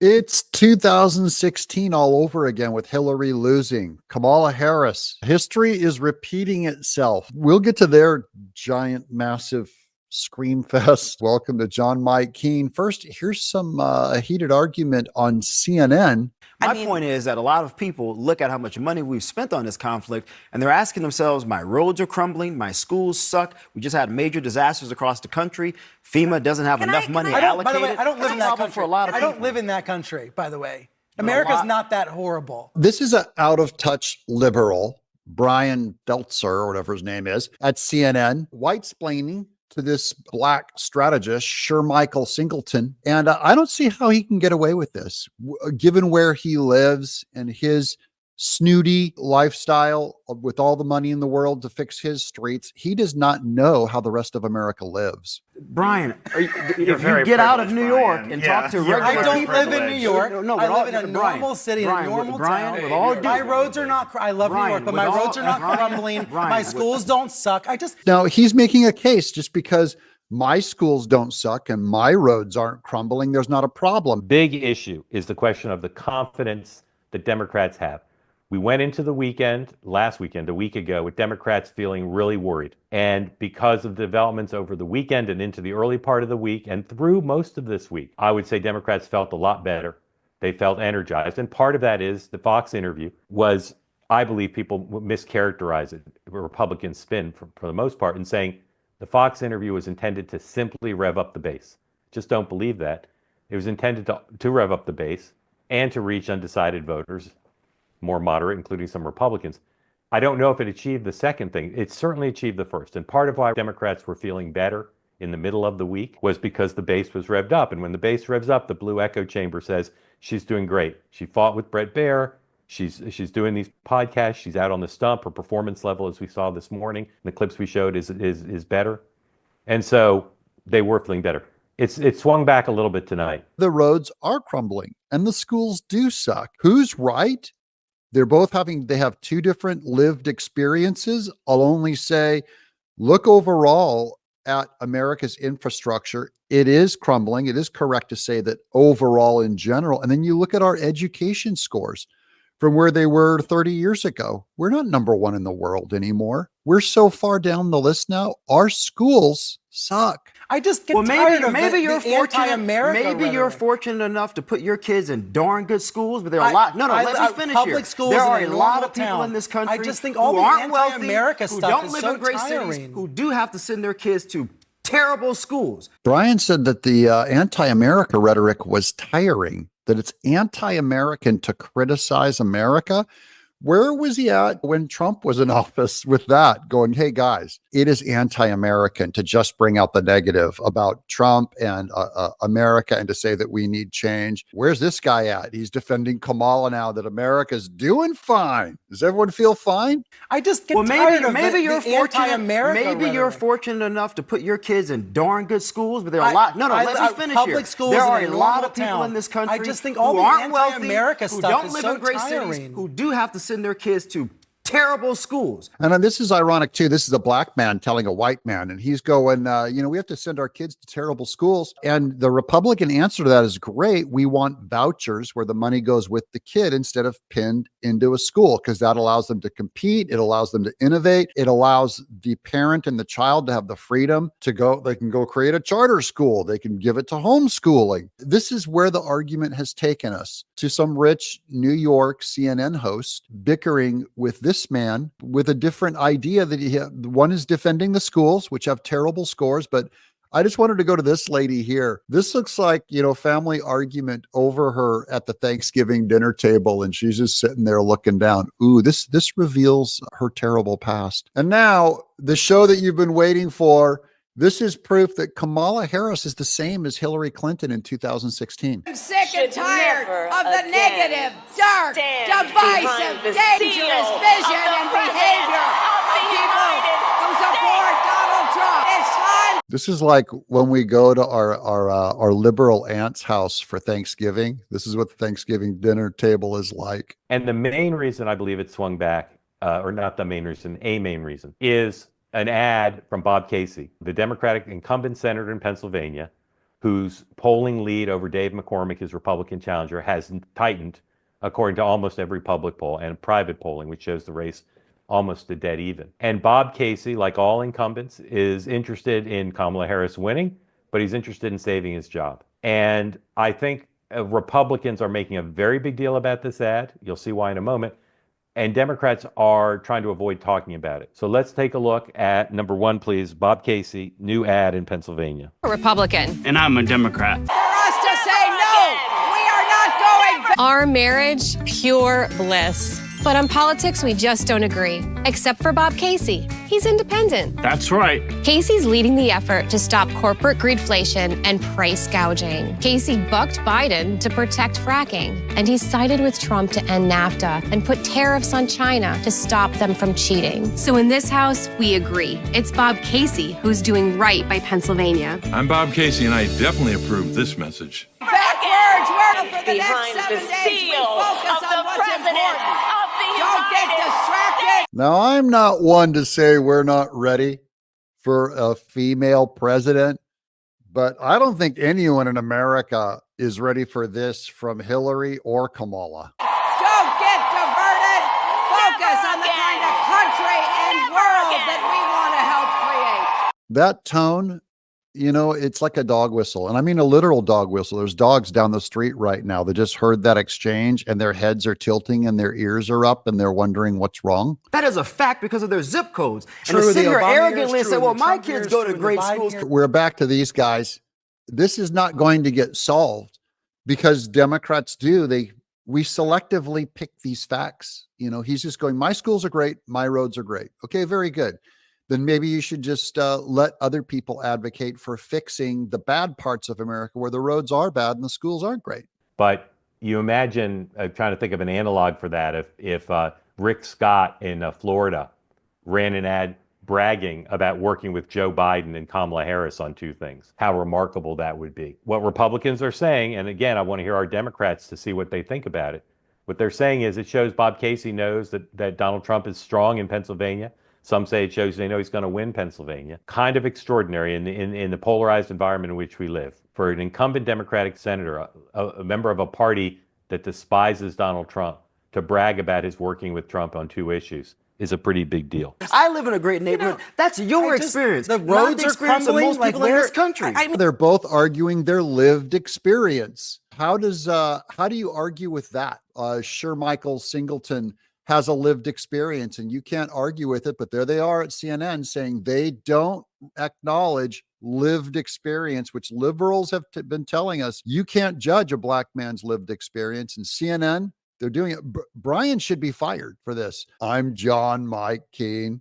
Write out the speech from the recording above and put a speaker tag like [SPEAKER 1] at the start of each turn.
[SPEAKER 1] It's 2016 all over again with Hillary losing. Kamala Harris. History is repeating itself. We'll get to their giant, massive scream fest. Welcome to John Mike Keene. First, here's some heated argument on CNN.
[SPEAKER 2] My point is that a lot of people look at how much money we've spent on this conflict and they're asking themselves, my roads are crumbling, my schools suck, we just had major disasters across the country, FEMA doesn't have enough money allocated.
[SPEAKER 3] By the way, I don't live in that country.
[SPEAKER 2] For a lot of
[SPEAKER 3] I
[SPEAKER 2] people.
[SPEAKER 3] don't live in that country, by the way. America's not that horrible.
[SPEAKER 1] This is an out-of-touch liberal, Brian Belzer, or whatever his name is, at CNN, white-splaining to this black strategist, Michael Singleton. And I don't see how he can get away with this, given where he lives and his snooty lifestyle with all the money in the world to fix his streets. He does not know how the rest of America lives.
[SPEAKER 2] Brian, if you get out of New York and talk to regular people.
[SPEAKER 3] I don't live in New York. I live in a normal city, in a normal town. My roads are not, I love New York, but my roads are not crumbling. My schools don't suck.
[SPEAKER 1] Now, he's making a case just because my schools don't suck and my roads aren't crumbling. There's not a problem.
[SPEAKER 4] Big issue is the question of the confidence that Democrats have. We went into the weekend, last weekend, a week ago, with Democrats feeling really worried. And because of the developments over the weekend and into the early part of the week and through most of this week, I would say Democrats felt a lot better. They felt energized. And part of that is the Fox interview was, I believe people mischaracterize it, Republican spin for the most part, in saying the Fox interview was intended to simply rev up the base. Just don't believe that. It was intended to rev up the base and to reach undecided voters, more moderate, including some Republicans. I don't know if it achieved the second thing. It certainly achieved the first. And part of why Democrats were feeling better in the middle of the week was because the base was revved up. And when the base revs up, the blue echo chamber says she's doing great. She fought with Bret Baier. She's doing these podcasts. She's out on the stump. Her performance level, as we saw this morning, the clips we showed, is better. And so they were feeling better. It swung back a little bit tonight.
[SPEAKER 1] The roads are crumbling and the schools do suck. Who's right? They have two different lived experiences. I'll only say, look overall at America's infrastructure. It is crumbling. It is correct to say that overall in general. And then you look at our education scores from where they were 30 years ago. We're not number one in the world anymore. We're so far down the list now. Our schools suck.
[SPEAKER 3] I just get tired of
[SPEAKER 2] you're fortunate enough to put your kids in darn good schools, but there are a lot. Let me finish
[SPEAKER 3] public schools
[SPEAKER 2] There are
[SPEAKER 3] in
[SPEAKER 2] a
[SPEAKER 3] a
[SPEAKER 2] lot of
[SPEAKER 3] normal
[SPEAKER 2] people
[SPEAKER 3] town.
[SPEAKER 2] in this country
[SPEAKER 3] I just think all
[SPEAKER 2] who
[SPEAKER 3] the
[SPEAKER 2] aren't wealthy,
[SPEAKER 3] anti-America
[SPEAKER 2] who
[SPEAKER 3] stuff
[SPEAKER 2] don't
[SPEAKER 3] is
[SPEAKER 2] live
[SPEAKER 3] so
[SPEAKER 2] in great cities,
[SPEAKER 3] tiring.
[SPEAKER 2] who do have to send their kids to terrible schools.
[SPEAKER 1] Brian said that the anti-America rhetoric was tiring, that it's anti-American to criticize America. Where was he at when Trump was in office with that, going, hey, guys, it is anti-American to just bring out the negative about Trump and America and to say that we need change? Where's this guy at? He's defending Kamala now that America's doing fine. Does everyone feel fine?
[SPEAKER 3] I just get tired of
[SPEAKER 2] you're fortunate enough to put your kids in darn good schools, but there are a lot. Let me finish
[SPEAKER 3] public schools
[SPEAKER 2] There are
[SPEAKER 3] in
[SPEAKER 2] a
[SPEAKER 3] a
[SPEAKER 2] lot
[SPEAKER 3] normal
[SPEAKER 2] of people
[SPEAKER 3] town.
[SPEAKER 2] in this country
[SPEAKER 3] I just think all
[SPEAKER 2] who
[SPEAKER 3] the
[SPEAKER 2] aren't wealthy,
[SPEAKER 3] anti-America
[SPEAKER 2] who
[SPEAKER 3] stuff
[SPEAKER 2] don't
[SPEAKER 3] is
[SPEAKER 2] live
[SPEAKER 3] so
[SPEAKER 2] in great cities,
[SPEAKER 3] tiring.
[SPEAKER 2] who do have to send their kids to terrible schools.
[SPEAKER 1] And this is ironic too. This is a black man telling a white man, and he's going, we have to send our kids to terrible schools. And the Republican answer to that is great. We want vouchers where the money goes with the kid instead of pinned into a school, because that allows them to compete. It allows them to innovate. It allows the parent and the child to have the freedom to go. They can go create a charter school. They can give it to homeschooling. This is where the argument has taken us, to some rich New York CNN host bickering with this man with a different idea that one is defending the schools, which have terrible scores. But I just wanted to go to this lady here. This looks like, family argument over her at the Thanksgiving dinner table. And she's just sitting there looking down. Ooh, this reveals her terrible past. And now the show that you've been waiting for. This is proof that Kamala Harris is the same as Hillary Clinton in 2016.
[SPEAKER 5] I'm sick and tired of the negative, dark, divisive, dangerous vision and behavior of people who support Donald Trump. It's time.
[SPEAKER 1] This is like when we go to our liberal aunt's house for Thanksgiving. This is what the Thanksgiving dinner table is like.
[SPEAKER 4] And the main reason I believe it swung back, or not the main reason, a main reason, is an ad from Bob Casey, the Democratic incumbent senator in Pennsylvania, whose polling lead over Dave McCormick, his Republican challenger, has tightened according to almost every public poll and private polling, which shows the race almost a dead even. And Bob Casey, like all incumbents, is interested in Kamala Harris winning, but he's interested in saving his job. And I think Republicans are making a very big deal about this ad. You'll see why in a moment. And Democrats are trying to avoid talking about it. So let's take a look at number one, please. Bob Casey, new ad in Pennsylvania.
[SPEAKER 6] A Republican.
[SPEAKER 7] And I'm a Democrat.
[SPEAKER 5] For us to say no, we are not going back.
[SPEAKER 6] Our marriage, pure bliss. But on politics, we just don't agree. Except for Bob Casey. He's independent.
[SPEAKER 7] That's right.
[SPEAKER 6] Casey's leading the effort to stop corporate greedflation and price gouging. Casey bucked Biden to protect fracking. And he sided with Trump to end NAFTA and put tariffs on China to stop them from cheating. So in this House, we agree. It's Bob Casey who's doing right by Pennsylvania.
[SPEAKER 8] I'm Bob Casey, and I definitely approve this message.
[SPEAKER 5] Backwards, we're for the
[SPEAKER 9] Behind
[SPEAKER 5] next
[SPEAKER 9] the
[SPEAKER 5] 7 days. We
[SPEAKER 9] seal
[SPEAKER 5] focus
[SPEAKER 9] of
[SPEAKER 5] on
[SPEAKER 9] the
[SPEAKER 5] what's
[SPEAKER 9] President
[SPEAKER 5] important.
[SPEAKER 9] of the
[SPEAKER 5] Don't get
[SPEAKER 9] United
[SPEAKER 5] distracted.
[SPEAKER 1] Now, I'm not one to say we're not ready for a female president, but I don't think anyone in America is ready for this from Hillary or Kamala.
[SPEAKER 5] Don't get diverted. Focus on the kind of country and world that we want to help create.
[SPEAKER 1] That tone, you know, it's like a dog whistle. And I mean a literal dog whistle. There's dogs down the street right now that just heard that exchange and their heads are tilting and their ears are up and they're wondering what's wrong.
[SPEAKER 2] That is a fact because of their zip codes.
[SPEAKER 3] True,
[SPEAKER 2] and to sit
[SPEAKER 3] the
[SPEAKER 2] here
[SPEAKER 3] Obama
[SPEAKER 2] arrogantly
[SPEAKER 3] years
[SPEAKER 2] and say,
[SPEAKER 3] true,
[SPEAKER 2] well,
[SPEAKER 3] the
[SPEAKER 2] my
[SPEAKER 3] Trump
[SPEAKER 2] kids
[SPEAKER 3] years
[SPEAKER 2] go to
[SPEAKER 3] true, the
[SPEAKER 2] great
[SPEAKER 3] Biden
[SPEAKER 2] schools.
[SPEAKER 3] years-
[SPEAKER 1] We're back to these guys. This is not going to get solved because Democrats we selectively pick these facts. You know, he's just going, my schools are great. My roads are great. Okay, very good. Then maybe you should just let other people advocate for fixing the bad parts of America where the roads are bad and the schools aren't great.
[SPEAKER 4] But you imagine, trying to think of an analog for that, if Rick Scott in Florida ran an ad bragging about working with Joe Biden and Kamala Harris on two things, how remarkable that would be. What Republicans are saying, and again, I want to hear our Democrats to see what they think about it. What they're saying is it shows Bob Casey knows that Donald Trump is strong in Pennsylvania. Some say it shows they know he's going to win Pennsylvania. Kind of extraordinary in the polarized environment in which we live. For an incumbent Democratic senator, a member of a party that despises Donald Trump, to brag about his working with Trump on two issues is a pretty big deal.
[SPEAKER 2] I live in a great neighborhood. That's your experience.
[SPEAKER 3] The
[SPEAKER 2] not
[SPEAKER 3] roads
[SPEAKER 2] the
[SPEAKER 3] are
[SPEAKER 2] experience of
[SPEAKER 3] crumbling.
[SPEAKER 2] most people in this country.
[SPEAKER 1] They're both arguing their lived experience. How do you argue with that? Sure, Michael Singleton has a lived experience and you can't argue with it, but there they are at CNN saying they don't acknowledge lived experience, which liberals have been telling us you can't judge a black man's lived experience. And CNN, they're doing it. Brian should be fired for this. I'm John Mike Keene.